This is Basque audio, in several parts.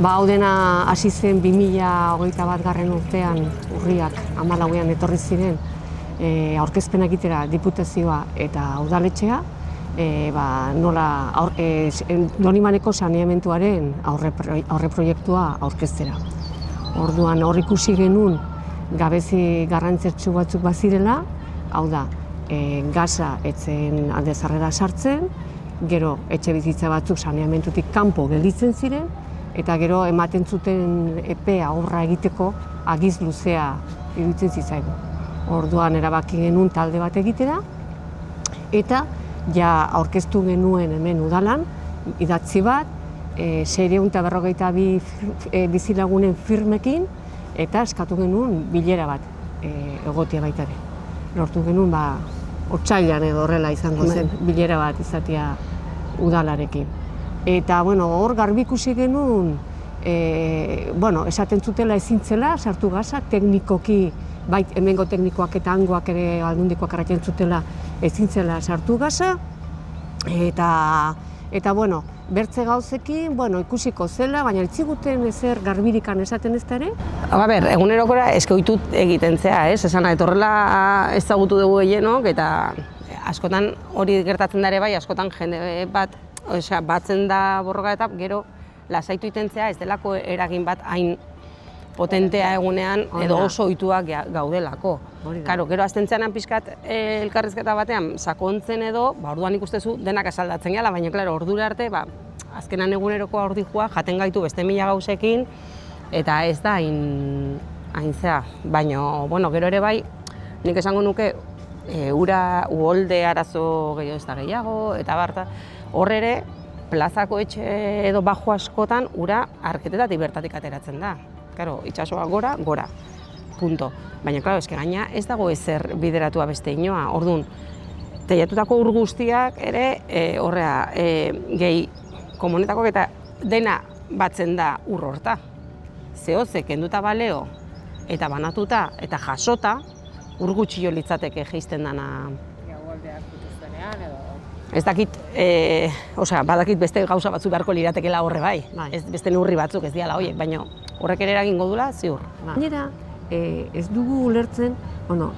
Hau dena hasi zen 2021 urtean, urriak 14ean etorri ziren aurkezpena egitera Diputazioa eta Udaletxea, nola Donimaneko saneamenduaren aurreproiektua aurkeztera. Orduan hor ikusi genuen gabezi garrantzitsu batzuk bazirela, hau da, gasa etzen alde zarrera sartzen, gero etxebizitza batzuk saneamendutik kanpo gelditzen ziren, eta gero ematen zuten epea aurra egiteko agiz luzea iruditzen zitzaigun. Orduan erabaki genuen talde bat egitera, eta ja aurkeztu genuen hemen udalan, idatzi bat, 652 bizilagunen firmekin, eta eskatu genuen bilera bat egotia baita ere. Lortu genuen, otsailean edo horrela izango zen, bilera bat izatea udalarekin. Eta hor garbi ikusi genuen, esaten zutela ezin zela sartu gasa, teknikoki, bai hemengo teknikoak eta hangoak ere aldundikoak erraten zutela ezin zela sartu gasa, eta bertze gauzekin ikusiko zela, baina ez ziguten ezer garbirikan esaten ez da ere. Egunerokora eskoitut egiten zea, esan horrela ezagutu dugu gehienok, eta askotan hori gertatzen da ere bai, askotan jende bat batzen da borroka eta gero lasaitu itentzea ez delako eragin bat hain potentea egunean edo oso ohituak gaudelako. Gero azten zean pixkat elkarrizketa batean sakontzen edo, orduan ikustezu denak asaldatzen gela, baina ordura arte, azkenan egunerokoa ordijua jaten gaitu beste mila gauzekin eta ez da hain zea. Baina, gero ere bai, nik esango nuke ura uholde arazo gehiago ez da gehiago, eta barta, hor ere, plazako etxe edo bajo askotan ura arketetatik bertatik ateratzen da. Itxasoa gora, punto. Baina, gaina ez dago ezer bideratua beste inoa. Orduan, teilatutako ur guztiak ere, gehi komunetakoak eta dena batzen da ur horta. Zehoze, kenduta baleo eta banatuta eta jasota, ur gutxio litzateke geizten dana. Ez dakit, badakit beste gauza batzuk beharko liratekela horre bai. Beste neurri batzuk ez diala horiek, baina horrek ere eragingo dula, ziur. Gainera, ez dugu ulertzen,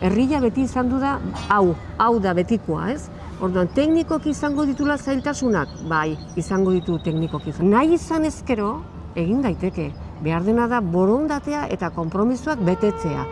herria beti izan du da, hau da betikoa, ez? Orduan, teknikoki izango ditula zailtasunak? Bai, izango ditu teknikoki. Nahi izan ezkero, egin daiteke. Behar dena da borondatea eta konpromisoak betetzea.